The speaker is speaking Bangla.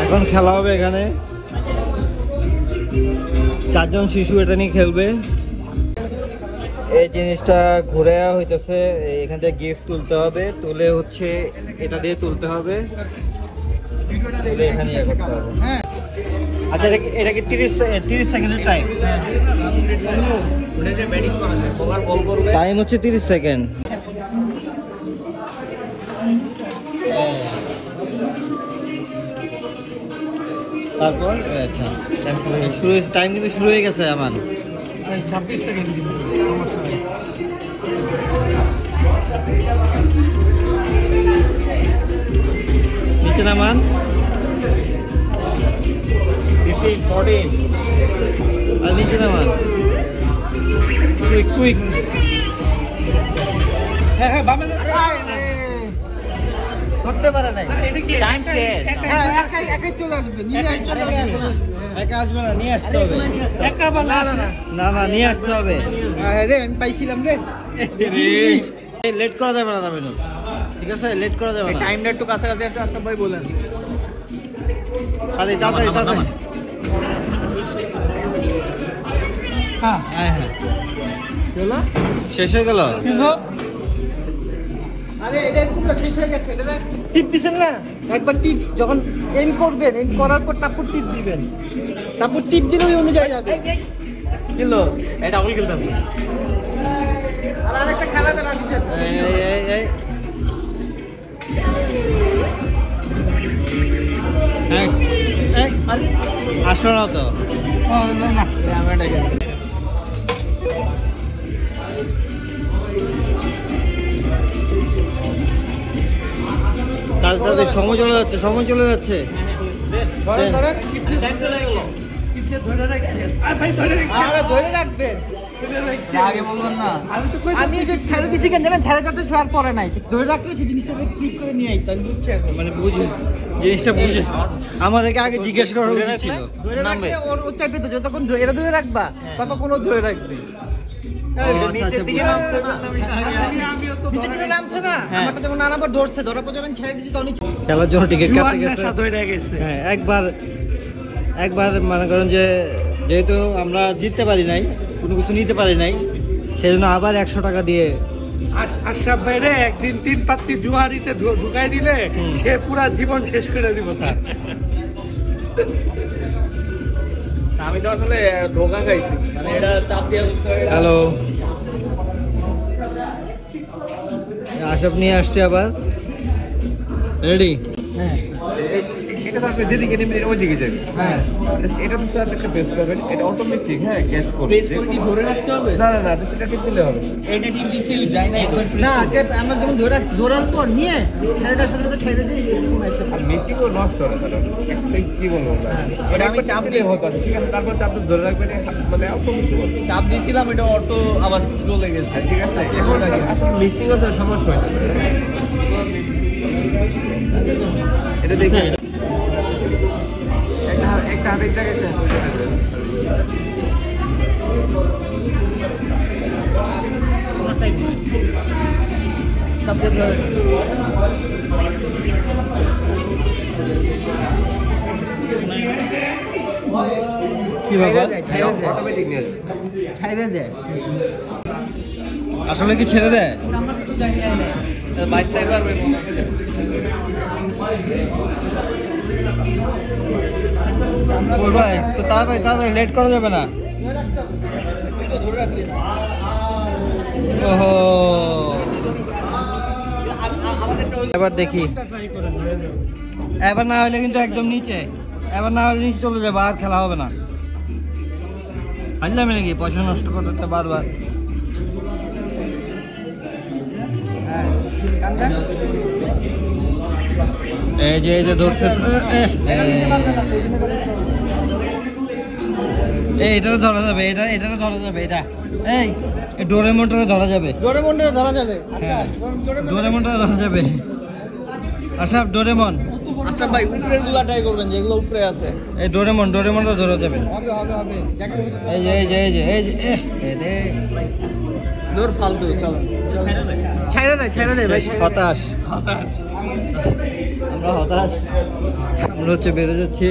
এখন খেলা হবে এখানে, 4 জন শিশু এটা নিয়ে খেলবে। এই জিনিসটা ঘুরে হইতেছে, এখান থেকে গিফট তুলতে হবে, তুলে হচ্ছে এটা দিয়ে তুলতে হবে, এখানে ইয়ে করতে হবে। আচ্ছা এটা কি 30 সেকেন্ডের টাইম? টাইম হচ্ছে 30 সেকেন্ড। তারপর আচ্ছা টাইম কিন্তু শুরু হয়ে গেছে আমার। 26 সেকেন্ড। নিচে নামান। 15, 14 আর নিচে নামান, কুইক। হ্যাঁ হ্যাঁ বাবা ধরতে পারে নাই। এটা কি টাইম শেষ? হ্যাঁ একাই চলে আসবে, একা আসবে না, নিয়ে আসতে হবে। একা বলা না নিয়ে আসতে হবে। আরে আমি পাইছিলাম রে, লেট করা যাবে না তবে, ঠিক আছে? লেট করা যাবে না। টাইমটা একটু কাছাকাছি একটা আশরাফ ভাই বলেন। আরে তাড়াতাড়ি। হ্যাঁ হ্যাঁ চলো শেষ হয়ে গেল। আরে এটা পুরো শেষ হয়ে গেছে। এটা টিপ দিবেন না, একবার টিপ যখন এন্ড করবেন, এন্ড করার পর তারপর টিপ দিবেন, তারপর টিপ দিলে ওই অনুযায়ী যাবে। কিলো এটা ডাবল খেলতাম। আর আরেকটা খেলা বেলা দিবেন। আসো না তো। না আমি এটা তাড়াতাড়ি, সময় চলে যাচ্ছে। ধরেন টাইম চলে গেল। ধরে রাখি। আর ভাই ধরে রাখি। আরে ধরে রাখবেন, আগে বলবেন না। আমি যে ছেড়ে দিছি কেন জানেন, ছেড়ে কাটতে শেয়ার করে নাই, ধরে রাখলে সেই জিনিসটাকে ক্লিক করে নিয়ে আইতাম, বুঝছে এখন? মানে বুঝি জিনিসটা বুঝে আমাদেরকে আগে জিজ্ঞেস করা উচিত ছিল। ধরে রাখলে ওর চাইবে তো, যতক্ষণ এটা ধরে রাখবা ততক্ষণ ও ধরে রাখবে। নিচের দিকে নিচে দিকে নামছে না, আমারটা যেমন নানাবার ধরছে, ধরার পর যখন ছেড়ে দিছি তখন খেলার জন্য টিকিট কাটতে গেছে। নেশা ধরে গেছে। হ্যাঁ একবার মনে করেন যে যেহেতু আমরা জিততে পারি নাই, কোনো কিছু নিতে পারি নাই, সেই জন্য আবার 100 টাকা দিয়ে। আশরাফ ভাইরে একদিন 3 পাত্তি জুয়ারিতে ঢুকাই দিলে সে পুরা জীবন শেষ করে দিব তার। আমি তো আসলে ধোকা খাইছি, মানে এটা চাপ দিয়ে। হ্যালো, আশরাফ নিয়ে আসছে আবার। রেডি? এটা তো যেদিকে নেমে ওইদিকে যাবে। হ্যাঁ এটা তো স্যার একটা বেস পাবেন, এটা অটোমেটিক। হ্যাঁ ক্যাচ করবে। বেস করে কি ধরে রাখতে হবে? না সেটা টিপ দিলে হবে। এইটা টিপ দিছি যায় না, না আগে আমরা যেমন ধরে রাখছি, ধরার পর নিয়ে ছেড়ে দেওয়ার সাথে সাথে ছেড়ে দিয়ে এরকম এসে আর মেশিনও নষ্ট হয় তাহলে। কি বলবো এটা আমি চাপ দিয়ে হতো, ঠিক আছে? তারপর চাপ ধরে রাখবেন, মানে অটোমেটিক চাপ দিয়েছিলাম, এটা অটো আবার চলে গেছে, ঠিক আছে? এখন আপনার মেশিনও তো সমস্যা হয় না। এটা দেখি একটা হাতের জায়গায় চেঞ্জ করে দেবেন। চাপ দিয়ে ধরে কি ব্যাপার? অটোমেটিক নিয়ে ছাইড়ে দেয়। আসলে কি ছেড়ে দেয়? আমরা তো জানি না, 22 সাইড পারবে মনে হয়। ওই ভাই তো তাড়াতাড়ি লেট করা যাবে না। ওহো, এবার দেখি। এবার না হলে কিন্তু একদম নিচে, এবার না হলে নিচে চলে যাবে, আর খেলা হবে না। বুঝলাম নাকি পয়সা নষ্ট করতে বারবার। এই যে ধরছে, এটা ধরা যাবে, এটা ধরা যাবে, এটা এই ডোরেমনটা ধরা যাবে, ডোরেমনটা ধরা যাবে। হ্যাঁ ডোরেমনটা ধরা যাবে। আশরাফ ডোরেমন আচ্ছা ভাই উপরের গুলা ট্রাই করবেন যেগুলো উপরে আছে। এই ডোরেমনটা ধরা যাবে। হবে হবে হবে এই যে দূর ফালতু চলেন। ছাইরা দেয় ভাই হতাশ আমরা হতাশ আমরা হচ্ছে বেড়ে যাচ্ছি।